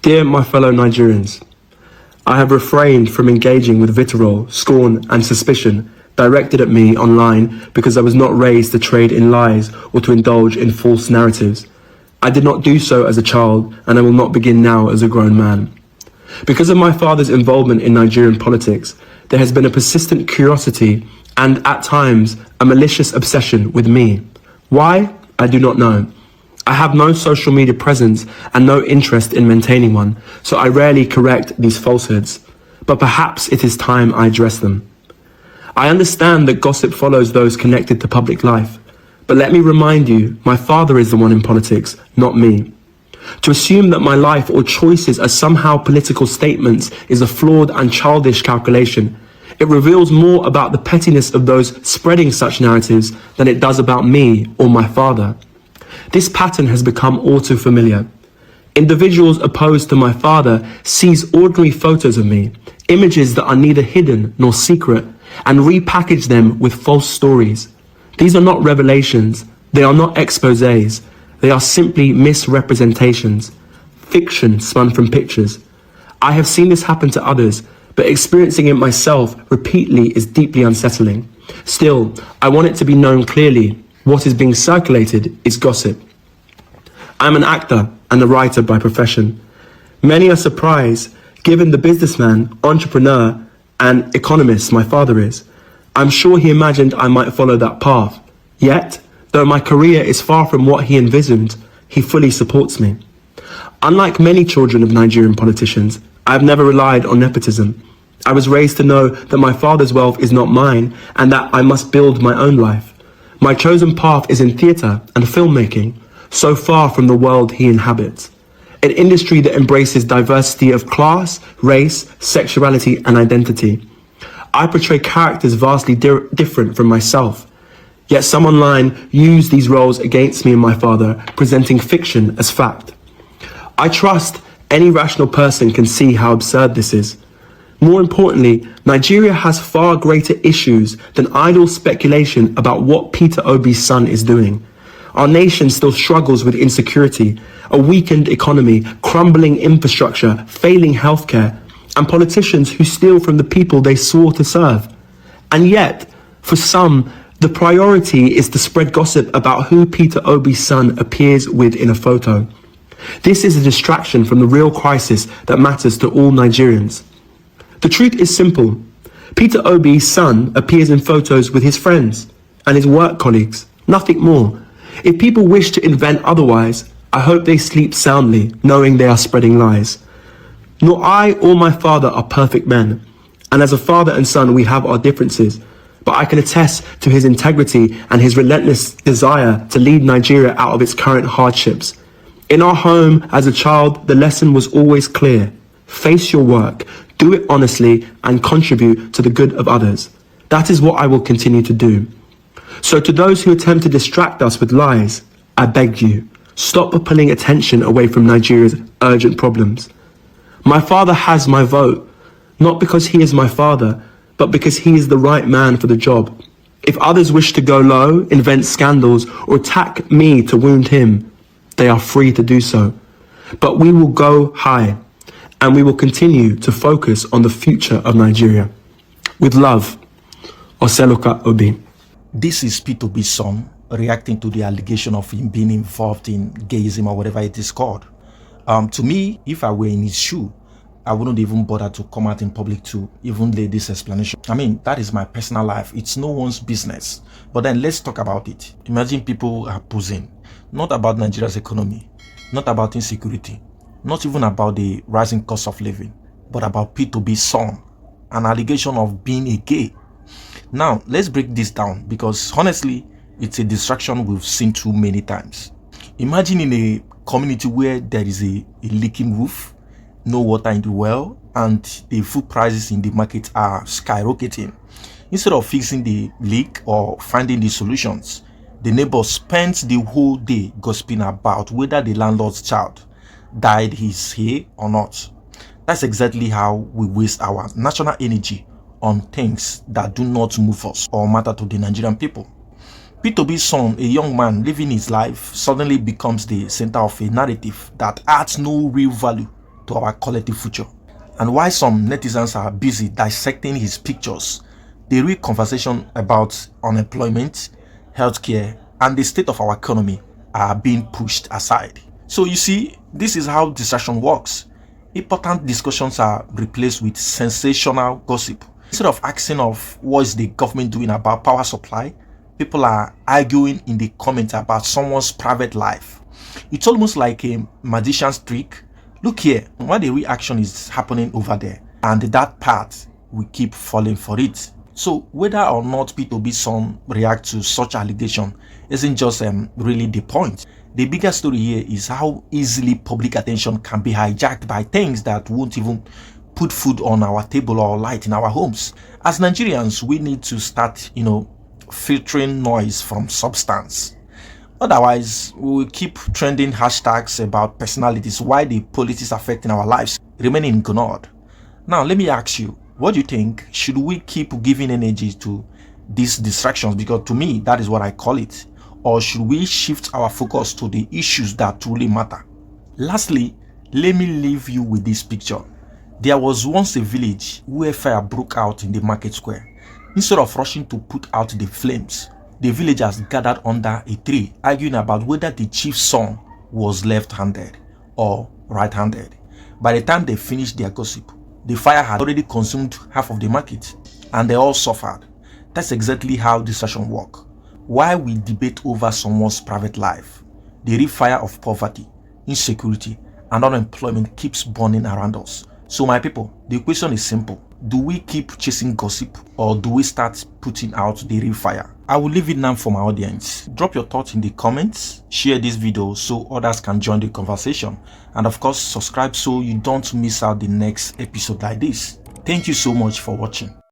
Dear my fellow Nigerians, I have refrained from engaging with vitriol, scorn and suspicion directed at me online because I was not raised to trade in lies or to indulge in false narratives. I did not do so as a child, and I will not begin now as a grown man. Because of my father's involvement in Nigerian politics, there has been a persistent curiosity and, at times, a malicious obsession with me. Why? I do not know. I have no social media presence and no interest in maintaining one, so I rarely correct these falsehoods. But perhaps it is time I address them. I understand that gossip follows those connected to public life, but let me remind you, my father is the one in politics, not me. To assume that my life or choices are somehow political statements is a flawed and childish calculation. It reveals more about the pettiness of those spreading such narratives than it does about me or my father. This pattern has become all too familiar. Individuals opposed to my father seize ordinary photos of me, images that are neither hidden nor secret, and repackage them with false stories. These are not revelations, they are not exposés, they are simply misrepresentations, fiction spun from pictures. I have seen this happen to others, but experiencing it myself repeatedly is deeply unsettling. Still, I want it to be known clearly, what is being circulated is gossip. I'm an actor and a writer by profession. Many are surprised, given the businessman, entrepreneur, and economist my father is. I'm sure he imagined I might follow that path. Yet, though my career is far from what he envisioned, he fully supports me. Unlike many children of Nigerian politicians, I have never relied on nepotism. I was raised to know that my father's wealth is not mine and that I must build my own life. My chosen path is in theatre and filmmaking, so far from the world he inhabits. An industry that embraces diversity of class, race, sexuality and identity. I portray characters vastly different from myself. Yet some online use these roles against me and my father, presenting fiction as fact. I trust any rational person can see how absurd this is. More importantly, Nigeria has far greater issues than idle speculation about what Peter Obi's son is doing. Our nation still struggles with insecurity, a weakened economy, crumbling infrastructure, failing healthcare, and politicians who steal from the people they swore to serve. And yet, for some, the priority is to spread gossip about who Peter Obi's son appears with in a photo. This is a distraction from the real crisis that matters to all Nigerians. The truth is simple. Peter Obi's son appears in photos with his friends and his work colleagues, nothing more. If people wish to invent otherwise, I hope they sleep soundly, knowing they are spreading lies. Nor I or my father are perfect men, and as a father and son we have our differences, but I can attest to his integrity and his relentless desire to lead Nigeria out of its current hardships. In our home, as a child, the lesson was always clear. Face your work, do it honestly, and contribute to the good of others. That is what I will continue to do. So to those who attempt to distract us with lies, I beg you, stop pulling attention away from Nigeria's urgent problems. My father has my vote, not because he is my father, but because he is the right man for the job. If others wish to go low, invent scandals, or attack me to wound him, they are free to do so. But we will go high, and we will continue to focus on the future of Nigeria. With love, Oseloka Obi. This is peterobison reacting to the allegation of him being involved in gayism or whatever it is called. To me, if I were in his shoe, I wouldn't even bother to come out in public to even lay this explanation. I mean, that is my personal life. It's no one's business. But then let's talk about it. Imagine people are posing, not about Nigeria's economy, not about insecurity, not even about the rising cost of living, but about peterobison, an allegation of being a gay. Now, let's break this down because honestly, it's a distraction we've seen too many times. Imagine in a community where there is a leaking roof, no water in the well, and the food prices in the market are skyrocketing. Instead of fixing the leak or finding the solutions, the neighbor spends the whole day gossiping about whether the landlord's child dyed his hair or not. That's exactly how we waste our national energy on things that do not move us or matter to the Nigerian people. Peterobison, a young man living his life, suddenly becomes the center of a narrative that adds no real value to our collective future. And while some netizens are busy dissecting his pictures, the real conversation about unemployment, healthcare, and the state of our economy are being pushed aside. So you see, this is how distraction works. Important discussions are replaced with sensational gossip. Instead of asking of what is the government doing about power supply, people are arguing in the comments about someone's private life. It's almost like a magician's trick. Look here, what the reaction is happening over there, and that part, we keep falling for it. So whether or not peterobison react to such allegation isn't just really the point. The bigger story here is how easily public attention can be hijacked by things that won't even put food on our table or light in our homes. As Nigerians, we need to start, filtering noise from substance. Otherwise, we will keep trending hashtags about personalities while the politics affecting our lives remaining ignored. Now, let me ask you, what do you think? Should we keep giving energy to these distractions? Because to me, that is what I call it. Or should we shift our focus to the issues that truly matter? Lastly, let me leave you with this picture. There was once a village where fire broke out in the market square. Instead of rushing to put out the flames, the villagers gathered under a tree, arguing about whether the chief's son was left-handed or right-handed. By the time they finished their gossip, the fire had already consumed half of the market, and they all suffered. That's exactly how distraction works. While we debate over someone's private life, the real fire of poverty, insecurity, and unemployment keeps burning around us. So my people, the question is simple. Do we keep chasing gossip, or do we start putting out the real fire? I will leave it now for my audience. Drop your thoughts in the comments, share this video so others can join the conversation, and of course subscribe so you don't miss out the next episode like this. Thank you so much for watching.